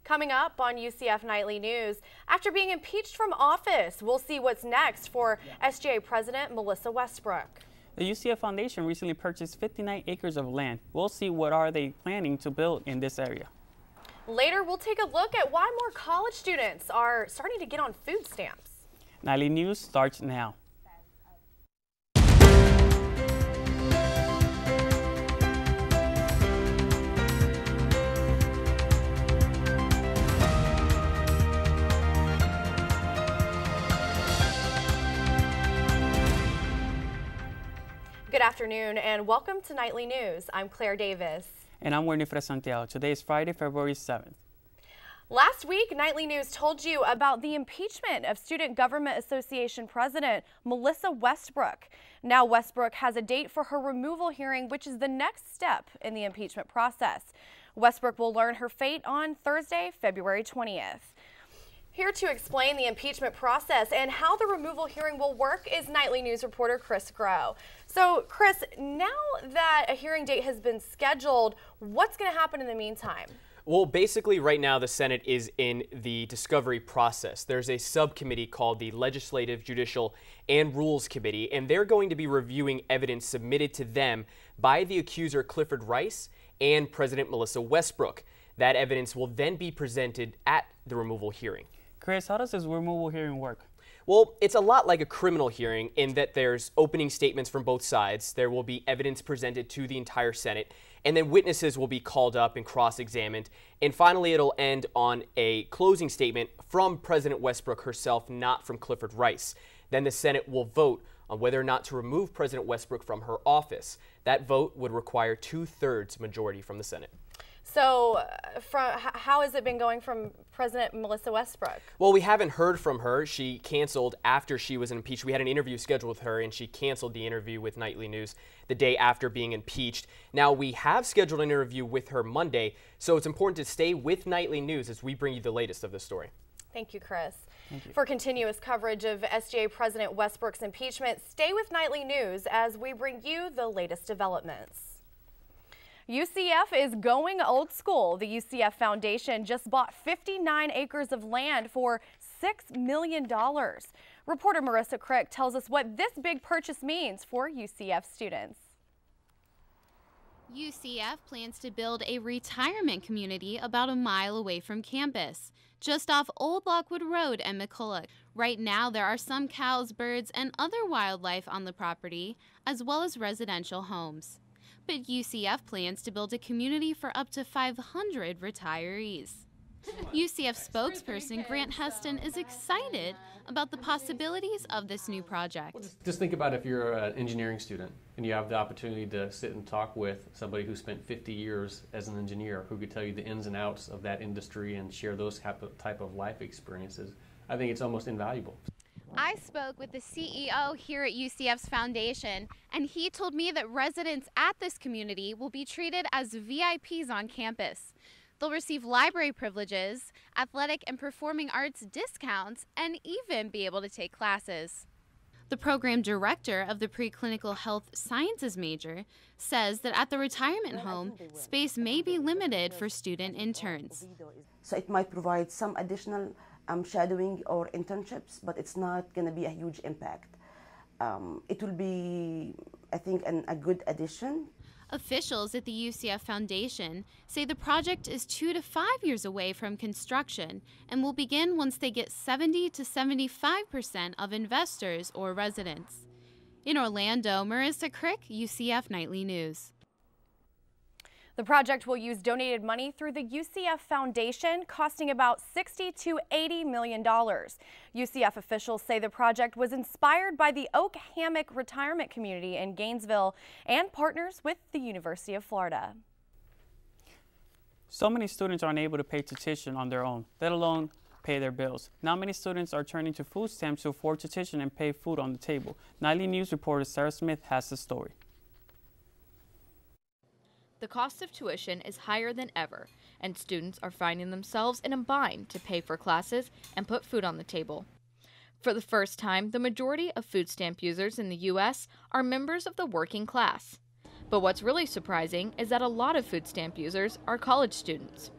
Coming up on UCF Nightly News, after being impeached from office, we'll see what's next for SGA President Melissa Westbrook. The UCF Foundation recently purchased 59 acres of land. We'll see what are they planning to build in this area. Later, we'll take a look at why more college students are starting to get on food stamps. Nightly News starts now. Good afternoon and welcome to Nightly News. I'm Claire Davis. And I'm Winifred Santiago. Today is Friday, February 7th. Last week, Nightly News told you about the impeachment of Student Government Association President Melissa Westbrook. Now Westbrook has a date for her removal hearing, which is the next step in the impeachment process. Westbrook will learn her fate on Thursday, February 20th. Here to explain the impeachment process and how the removal hearing will work is Nightly News reporter Chris Groh. So, Chris, now that a hearing date has been scheduled, what's going to happen in the meantime? Well, basically right now the Senate is in the discovery process. There's a subcommittee called the Legislative, Judicial, and Rules Committee, and they're going to be reviewing evidence submitted to them by the accuser Clifford Rice and President Melissa Westbrook. That evidence will then be presented at the removal hearing. Chris, how does this removal hearing work? Well, it's a lot like a criminal hearing in that there's opening statements from both sides. There will be evidence presented to the entire Senate, and then witnesses will be called up and cross-examined. And finally, it'll end on a closing statement from President Westbrook herself, not from Clifford Rice. Then the Senate will vote on whether or not to remove President Westbrook from her office. That vote would require 2/3 majority from the Senate. So, how has it been going from President Melissa Westbrook? Well, we haven't heard from her. She canceled after she was impeached. We had an interview scheduled with her, and she canceled the interview with Nightly News the day after being impeached. Now, we have scheduled an interview with her Monday, so it's important to stay with Nightly News as we bring you the latest of this story. Thank you, Chris. Thank you. For continuous coverage of SGA President Westbrook's impeachment, stay with Nightly News as we bring you the latest developments. UCF is going old school. The UCF Foundation just bought 59 acres of land for $6 million. Reporter Marissa Crick tells us what this big purchase means for UCF students. UCF plans to build a retirement community about a mile away from campus, just off Old Lockwood Road and McCulloch. Right now, there are some cows, birds, and other wildlife on the property, as well as residential homes. But UCF plans to build a community for up to 500 retirees. UCF spokesperson Grant Heston is excited about the possibilities of this new project. Just think about if you're an engineering student and you have the opportunity to sit and talk with somebody who spent 50 years as an engineer who could tell you the ins and outs of that industry and share those type of life experiences. I think it's almost invaluable. I spoke with the CEO here at UCF's foundation, and he told me that residents at this community will be treated as VIPs on campus. They'll receive library privileges, athletic and performing arts discounts, and even be able to take classes. The program director of the preclinical health sciences major says that at the retirement home, space may be limited for student interns. So it might provide some additional shadowing or internships, but it's not going to be a huge impact. It will be, I think, a good addition. Officials at the UCF Foundation say the project is 2 to 5 years away from construction and will begin once they get 70 to 75% of investors or residents. In Orlando, Marissa Crick, UCF Nightly News. The project will use donated money through the UCF Foundation, costing about $60 to $80 million. UCF officials say the project was inspired by the Oak Hammock retirement community in Gainesville and partners with the University of Florida. So many students aren't able to pay tuition on their own, let alone pay their bills. Now many students are turning to food stamps to afford tuition and pay food on the table. Nightly News reporter Sarah Smith has the story. The cost of tuition is higher than ever, and students are finding themselves in a bind to pay for classes and put food on the table. For the first time, the majority of food stamp users in the U.S. are members of the working class. But what's really surprising is that a lot of food stamp users are college students.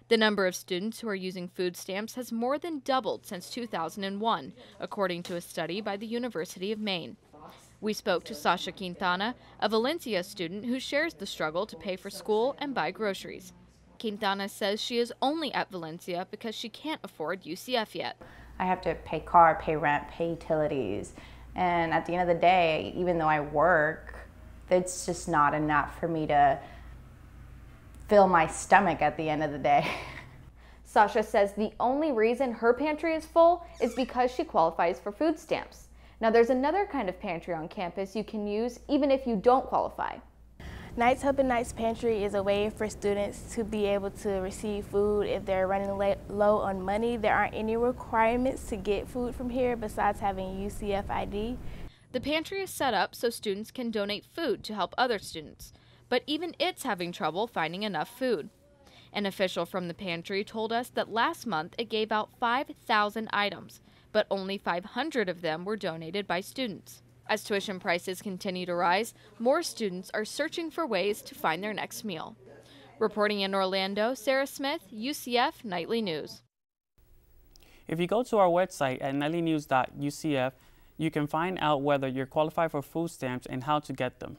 The number of students who are using food stamps has more than doubled since 2001, according to a study by the University of Maine. We spoke to Sasha Quintana, a Valencia student who shares the struggle to pay for school and buy groceries. Quintana says she is only at Valencia because she can't afford UCF yet. I have to pay car, pay rent, pay utilities, and at the end of the day, even though I work, it's just not enough for me to fill my stomach at the end of the day. Sasha says the only reason her pantry is full is because she qualifies for food stamps. Now there's another kind of pantry on campus you can use even if you don't qualify. Knights Helping Knights Pantry is a way for students to be able to receive food if they're running low on money. There aren't any requirements to get food from here besides having UCF ID. The pantry is set up so students can donate food to help other students, but even it's having trouble finding enough food. An official from the pantry told us that last month it gave out 5,000 items, but only 500 of them were donated by students. As tuition prices continue to rise, more students are searching for ways to find their next meal. Reporting in Orlando, Sarah Smith, UCF Nightly News. If you go to our website at nightlynews.ucf, you can find out whether you're qualified for food stamps and how to get them.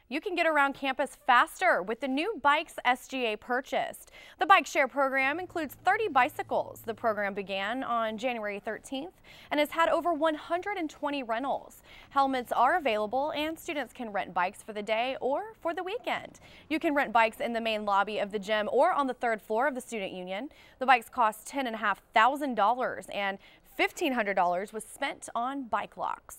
You can get around campus faster with the new bikes SGA purchased. The Bike Share program includes 30 bicycles. The program began on January 13th and has had over 120 rentals. Helmets are available and students can rent bikes for the day or for the weekend. You can rent bikes in the main lobby of the gym or on the 3rd floor of the Student Union. The bikes cost $10,500 and $1,500 was spent on bike locks.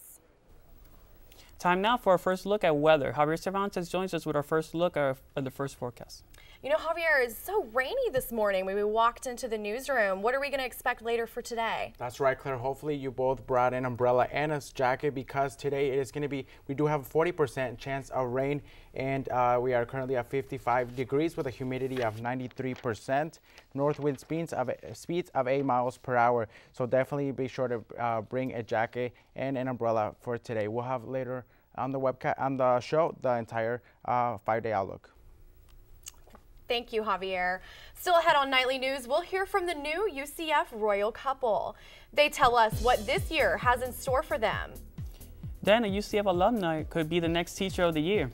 Time now for our first look at weather. Javier Cervantes joins us with our first look at the first forecast. You know, Javier, it's so rainy this morning when we walked into the newsroom. What are we going to expect later for today? That's right, Claire. Hopefully you both brought an umbrella and a jacket because today it is going to be, we do have a 40% chance of rain, and we are currently at 55 degrees with a humidity of 93%. North wind speeds of 8 miles per hour. So definitely be sure to bring a jacket and an umbrella for today. We'll have later on the show the entire 5-day outlook. Thank you, Javier. Still ahead on Nightly News, we'll hear from the new UCF royal couple. They tell us what this year has in store for them. Then a UCF alumni could be the next teacher of the year.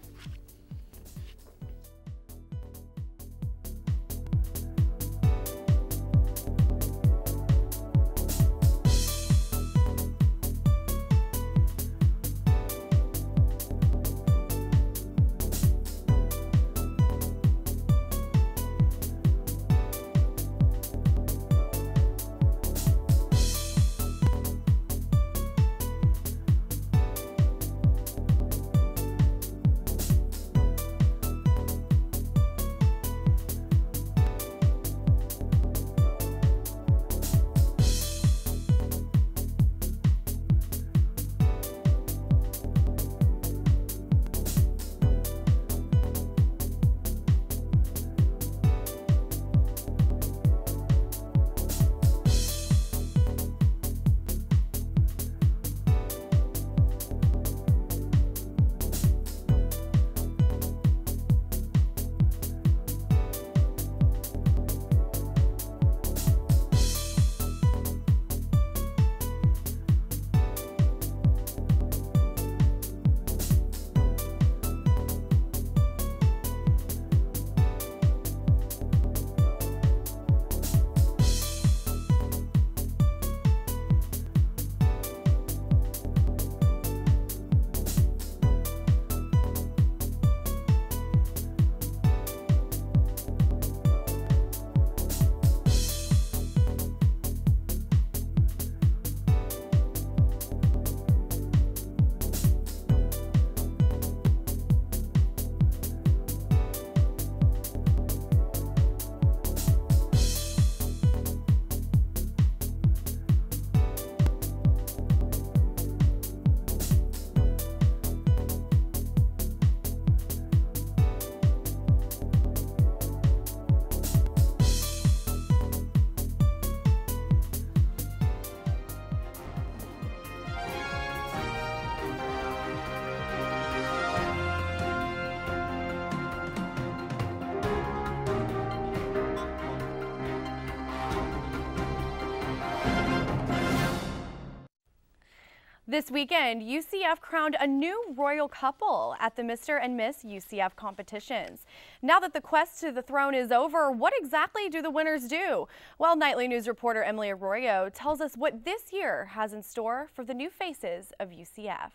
This weekend, UCF crowned a new royal couple at the Mr. and Miss UCF competitions. Now that the quest to the throne is over, what exactly do the winners do? Well, Nightly News reporter Emily Arroyo tells us what this year has in store for the new faces of UCF.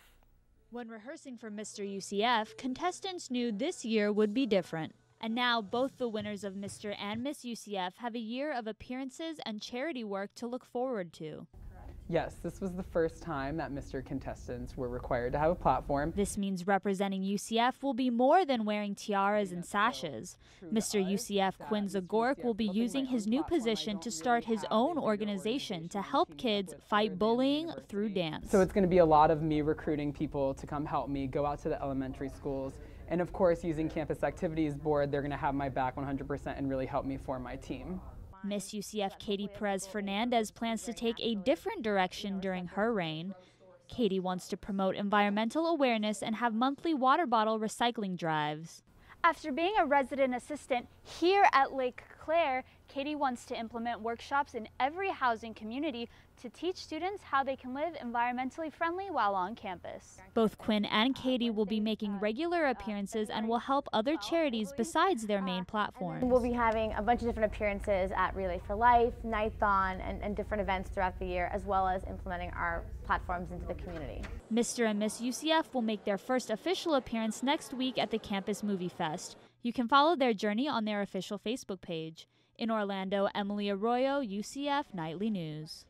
When rehearsing for Mr. UCF, contestants knew this year would be different. And now both the winners of Mr. and Miss UCF have a year of appearances and charity work to look forward to. Yes, this was the first time that Mr. contestants were required to have a platform. This means representing UCF will be more than wearing tiaras and sashes. Mr. UCF Quinn Zagorek will be using his new position to start his own organization to help kids fight bullying through dance. So it's going to be a lot of me recruiting people to come help me go out to the elementary schools. And of course, using Campus Activities Board, they're going to have my back 100% and really help me form my team. Miss UCF Katie Perez Fernandez plans to take a different direction during her reign. Katie wants to promote environmental awareness and have monthly water bottle recycling drives. After being a resident assistant here at Lake Claire, Katie wants to implement workshops in every housing community to teach students how they can live environmentally friendly while on campus. Both Quinn and Katie will be making regular appearances and will help other charities besides their main platforms. We'll be having a bunch of different appearances at Relay for Life, Nighthon, and different events throughout the year, as well as implementing our platforms into the community. Mr. and Miss UCF will make their first official appearance next week at the Campus Movie Fest. You can follow their journey on their official Facebook page. In Orlando, Emily Arroyo, UCF Nightly News.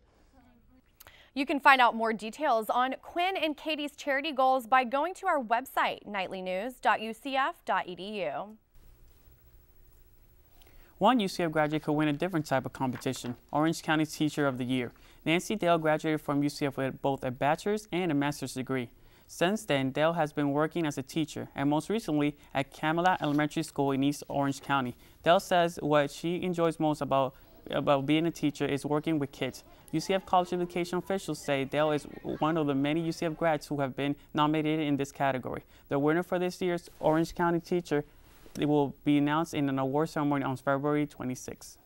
You can find out more details on Quinn and Katie's charity goals by going to our website, nightlynews.ucf.edu. One UCF graduate could win a different type of competition, Orange County Teacher of the Year. Nancy Dale graduated from UCF with both a bachelor's and a master's degree. Since then, Dale has been working as a teacher, and most recently at Camelot Elementary School in East Orange County. Dale says what she enjoys most about being a teacher is working with kids. UCF college education officials say Dale is one of the many UCF grads who have been nominated in this category. The winner for this year's Orange County Teacher will be announced in an award ceremony on February 26.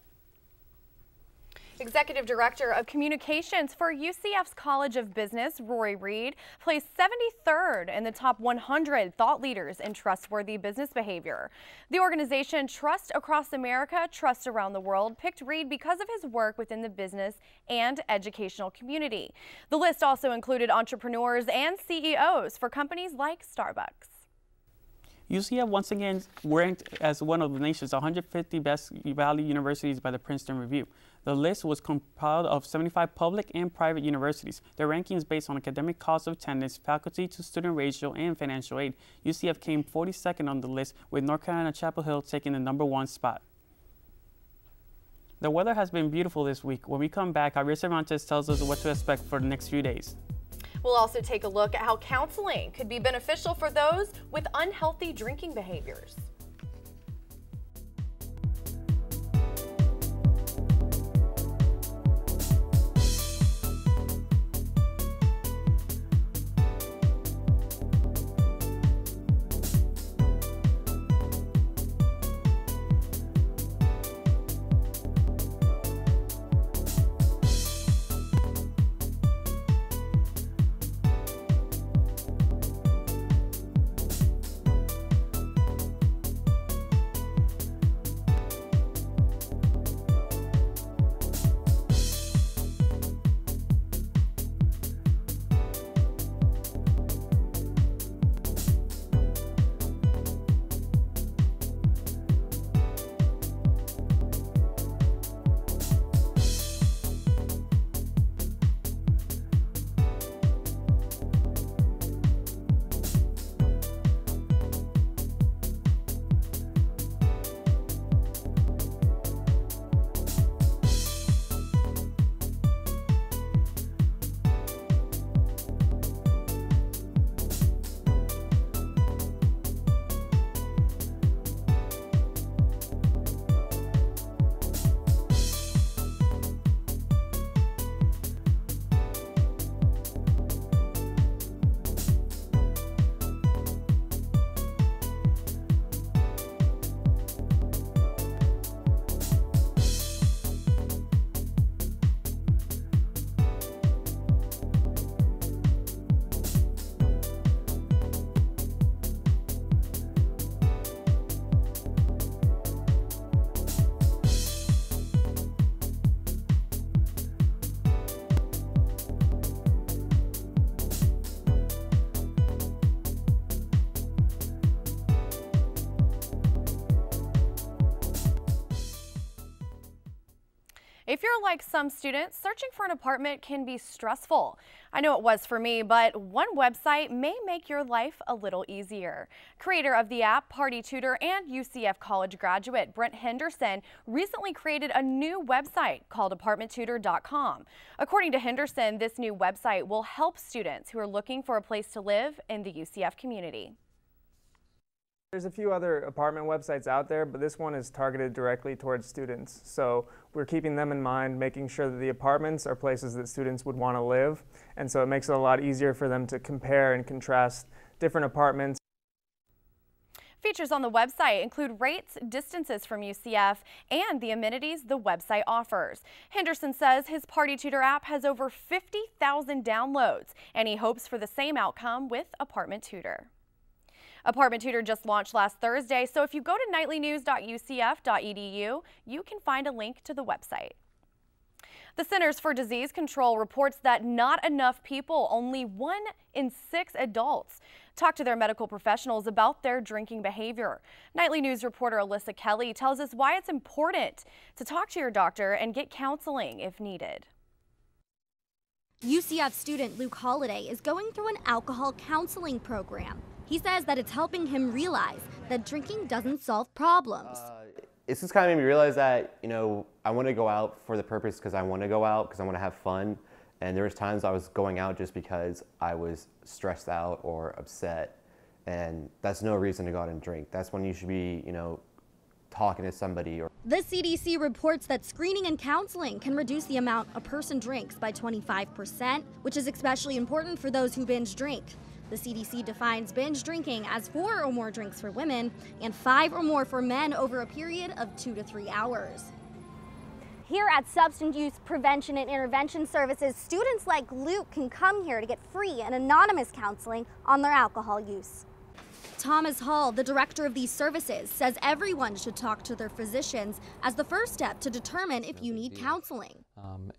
Executive Director of Communications for UCF's College of Business, Rory Reed, placed 73rd in the top 100 thought leaders in trustworthy business behavior. The organization Trust Across America, Trust Around the World picked Reed because of his work within the business and educational community. The list also included entrepreneurs and CEOs for companies like Starbucks. UCF once again ranked as one of the nation's 150 best valued universities by the Princeton Review. The list was compiled of 75 public and private universities. The ranking is based on academic cost of attendance, faculty to student ratio, and financial aid. UCF came 42nd on the list, with North Carolina Chapel Hill taking the #1 spot. The weather has been beautiful this week. When we come back, Javier Cervantes tells us what to expect for the next few days. We'll also take a look at how counseling could be beneficial for those with unhealthy drinking behaviors. If you're like some students, searching for an apartment can be stressful. I know it was for me, but one website may make your life a little easier. Creator of the app, Party Tutor, and UCF college graduate Brent Henderson recently created a new website called apartmenttutor.com. According to Henderson, this new website will help students who are looking for a place to live in the UCF community. There's a few other apartment websites out there, but this one is targeted directly towards students. So we're keeping them in mind, making sure that the apartments are places that students would want to live. And so it makes it a lot easier for them to compare and contrast different apartments. Features on the website include rates, distances from UCF, and the amenities the website offers. Henderson says his Party Tutor app has over 50,000 downloads, and he hopes for the same outcome with Apartment Tutor. Apartment Tutor just launched last Thursday, so if you go to knightlynews.ucf.edu, you can find a link to the website. The Centers for Disease Control reports that not enough people, only 1 in 6 adults, talk to their medical professionals about their drinking behavior. Nightly News reporter Alyssa Kelly tells us why it's important to talk to your doctor and get counseling if needed. UCF student Luke Holliday is going through an alcohol counseling program. He says that it's helping him realize that drinking doesn't solve problems. It's just kind of made me realize that, I want to go out for the purpose because I want to go out, because I want to have fun. And there was times I was going out just because I was stressed out or upset. And that's no reason to go out and drink. That's when you should be, talking to somebody. The CDC reports that screening and counseling can reduce the amount a person drinks by 25%, which is especially important for those who binge drink. The CDC defines binge drinking as 4 or more drinks for women and 5 or more for men over a period of 2 to 3 hours. Here at Substance Use Prevention and Intervention Services, students like Luke can come here to get free and anonymous counseling on their alcohol use. Thomas Hall, the director of these services, says everyone should talk to their physicians as the first step to determine if you need counseling.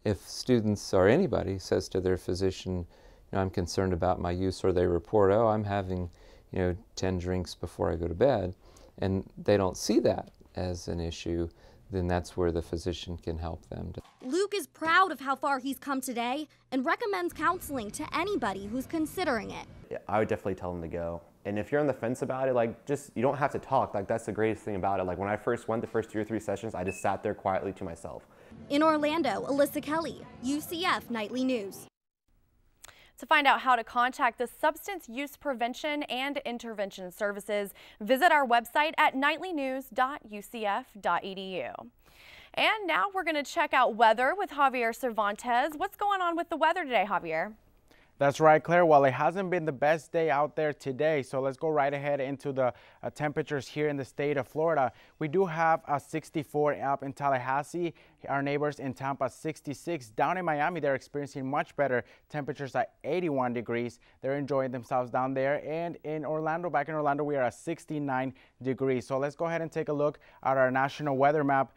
If students or anybody says to their physician, I'm concerned about my use, or they report, oh, I'm having 10 drinks before I go to bed, and they don't see that as an issue, then that's where the physician can help them. Luke is proud of how far he's come today and recommends counseling to anybody who's considering it. Yeah, I would definitely tell them to go. And if you're on the fence about it, you don't have to talk. That's the greatest thing about it. When I first went the first 2 or 3 sessions, I just sat there quietly to myself. In Orlando, Alyssa Kelly, UCF Nightly News. To find out how to contact the Substance Use Prevention and Intervention Services, visit our website at knightlynews.ucf.edu. And now we're going to check out weather with Javier Cervantes. What's going on with the weather today, Javier? That's right, Claire. Well, it hasn't been the best day out there today, so let's go right ahead into the temperatures here in the state of Florida. We do have a 64 up in Tallahassee. Our neighbors in Tampa, 66. Down in Miami, they're experiencing much better temperatures at 81 degrees. They're enjoying themselves down there. And in Orlando, back in Orlando, we are at 69 degrees. So let's go ahead and take a look at our national weather map.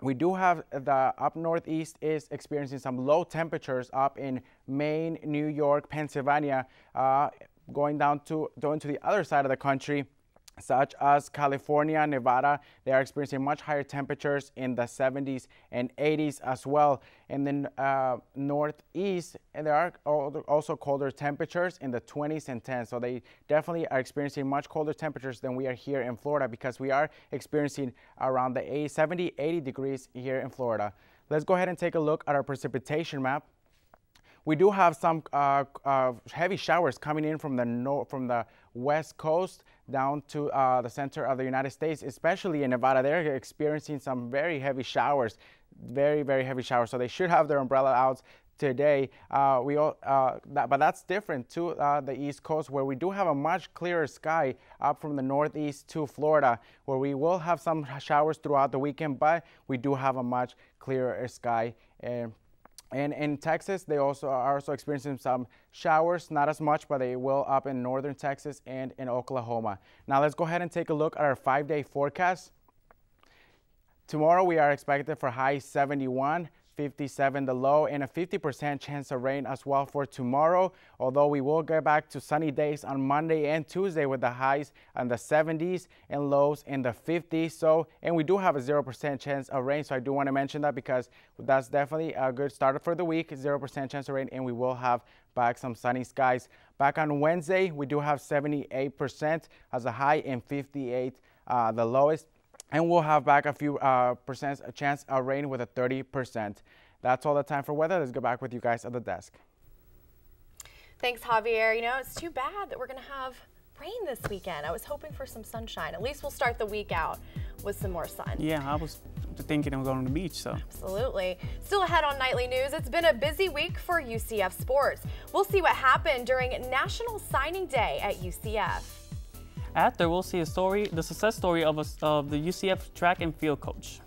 We do have the up northeast is experiencing some low temperatures up in Maine, New York, Pennsylvania, going to the other side of the country, such as California, Nevada. They are experiencing much higher temperatures in the 70s and 80s as well. And then northeast, and there are also colder temperatures in the 20s and 10s. So they definitely are experiencing much colder temperatures than we are here in Florida, because we are experiencing around the 70, 80 degrees here in Florida. Let's go ahead and take a look at our precipitation map. We do have some heavy showers coming in from the west coast down to the center of the United States, especially in Nevada. They're experiencing some very heavy showers, very, very heavy showers. So they should have their umbrella out today. But that's different to the East Coast, where we do have a much clearer sky up from the Northeast to Florida, where we will have some showers throughout the weekend, but we do have a much clearer sky. And in Texas, they are also experiencing some showers, not as much, but they will up in northern Texas and in Oklahoma. Now let's go ahead and take a look at our 5-day forecast. Tomorrow we are expected for high 71, 57 the low, and a 50% chance of rain as well for tomorrow, although we will get back to sunny days on Monday and Tuesday with the highs in the 70s and lows in the 50s. And we do have a 0% chance of rain, so I do want to mention that because that's definitely a good start for the week. 0% chance of rain, and we will have back some sunny skies. Back on Wednesday, we do have 78% as a high and 58 the lowest. And we'll have back a few percent a chance of rain with a 30%. That's all the time for weather. Let's go back with you guys at the desk. Thanks, Javier. You know, it's too bad that we're going to have rain this weekend. I was hoping for some sunshine. At least we'll start the week out with some more sun. Yeah, I was thinking of going to the beach, so. Absolutely. Still ahead on Nightly News, it's been a busy week for UCF sports. We'll see what happened during National Signing Day at UCF. After, we'll see the success story of the UCF track and field coach.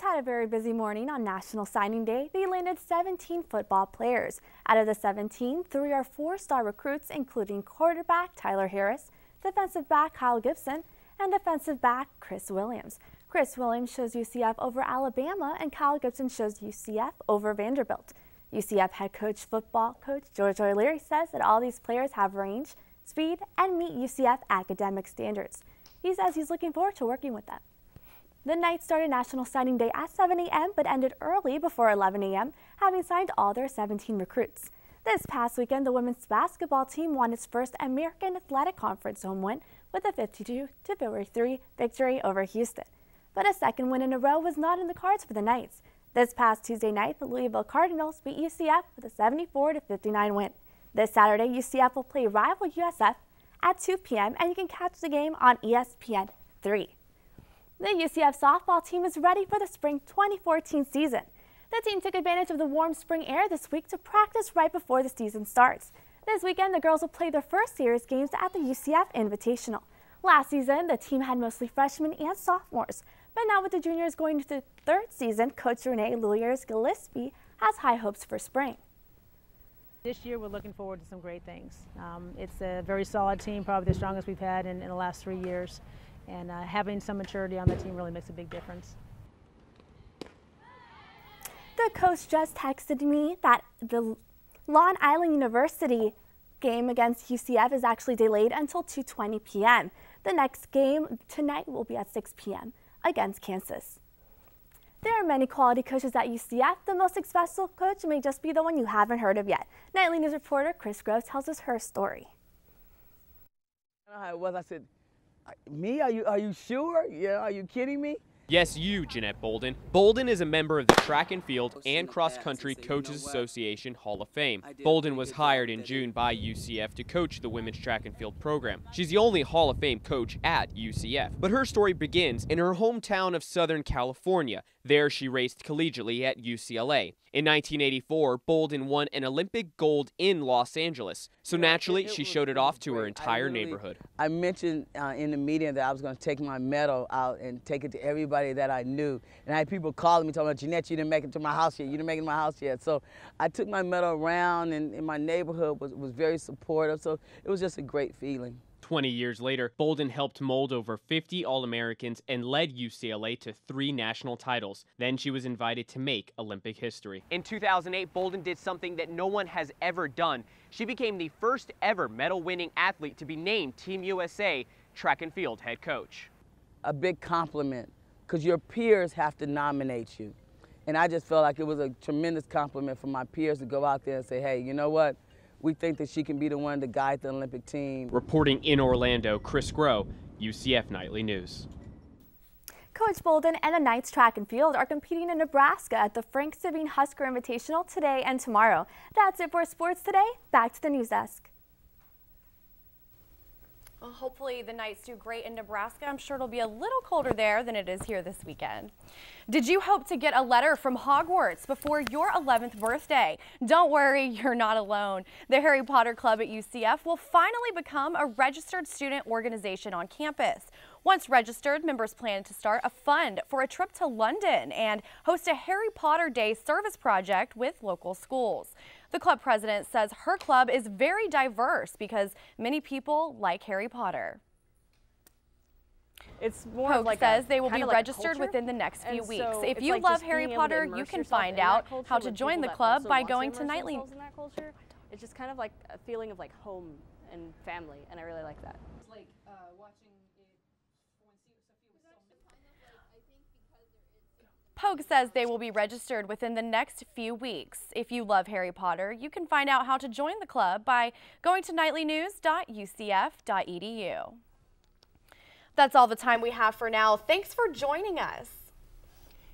Had a very busy morning on National Signing Day. They landed 17 football players. Out of the 17, 3 are 4-star recruits, including quarterback Tyler Harris, defensive back Kyle Gibson, and defensive back Chris Williams. Chris Williams chose UCF over Alabama, and Kyle Gibson chose UCF over Vanderbilt. UCF head football coach George O'Leary says that all these players have range, speed, and meet UCF academic standards. He says he's looking forward to working with them. The Knights started National Signing Day at 7 a.m. but ended early before 11 a.m., having signed all their 17 recruits. This past weekend, the women's basketball team won its first American Athletic Conference home win with a 52-53 victory over Houston. But a second win in a row was not in the cards for the Knights. This past Tuesday night, the Louisville Cardinals beat UCF with a 74-59 win. This Saturday, UCF will play rival USF at 2 p.m., and you can catch the game on ESPN 3. The UCF softball team is ready for the spring 2014 season. The team took advantage of the warm spring air this week to practice right before the season starts. This weekend, the girls will play their first series games at the UCF Invitational. Last season, the team had mostly freshmen and sophomores, but now with the juniors going into the third season, Coach Renee Luyers-Gillespie has high hopes for spring. This year, we're looking forward to some great things. It's a very solid team, probably the strongest we've had in the last 3 years. And having some maturity on the team really makes a big difference. The coach just texted me that the Long Island University game against UCF is actually delayed until 2:20 p.m. The next game tonight will be at 6 p.m. against Kansas. There are many quality coaches at UCF. The most successful coach may just be the one you haven't heard of yet. Nightly News reporter Chris Groves tells us her story. I don't know how it was. I said, me? Are you sure? Yeah, are you kidding me? Yes, you, Jeanette Bolden. Bolden is a member of the Track and Field and Cross Country Coaches Association Hall of Fame. Bolden was hired in June by UCF to coach the women's track and field program. She's the only Hall of Fame coach at UCF. But her story begins in her hometown of Southern California. There she raced collegiately at UCLA. In 1984, Bolden won an Olympic gold in Los Angeles. So naturally, she showed it off to her entire neighborhood. I mentioned in the meeting that I was going to take my medal out and take it to everybody that I knew. And I had people calling me, telling me, Jeanette, you didn't make it to my house yet. You didn't make it to my house yet. So I took my medal around, and my neighborhood was very supportive. So it was just a great feeling. 20 years later, Bolden helped mold over 50 All-Americans and led UCLA to 3 national titles. Then she was invited to make Olympic history. In 2008, Bolden did something that no one has ever done. She became the first ever medal-winning athlete to be named Team USA track and field head coach. A big compliment, because your peers have to nominate you. And I just felt like it was a tremendous compliment for my peers to go out there and say, hey, you know what? We think that she can be the one to guide the Olympic team. Reporting in Orlando, Chris Grow, UCF Nightly News. Coach Bolden and the Knights track and field are competing in Nebraska at the Frank Sabine Husker Invitational today and tomorrow. That's it for sports today. Back to the news desk. Well, hopefully the Knights do great in Nebraska. I'm sure it'll be a little colder there than it is here this weekend. Did you hope to get a letter from Hogwarts before your 11th birthday? Don't worry, you're not alone. The Harry Potter Club at UCF will finally become a registered student organization on campus. Once registered, members plan to start a fund for a trip to London and host a Harry Potter Day service project with local schools. The club president says her club is very diverse because many people like Harry Potter. It's more Pogue like says they will be registered within the next few weeks. So if you love Harry Potter, you can find out how to join the club by going to Nightly. It's just kind of like a feeling of like home and family, and I really like that. It's like watching Pogue says they will be registered within the next few weeks. If you love Harry Potter, you can find out how to join the club by going to nightlynews.ucf.edu. That's all the time we have for now. Thanks for joining us.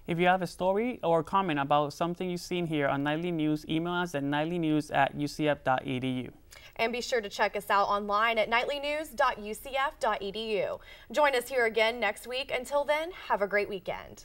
If you have a story or comment about something you've seen here on Nightly News, email us at nightlynews@ucf.edu. And be sure to check us out online at nightlynews.ucf.edu. Join us here again next week. Until then, have a great weekend.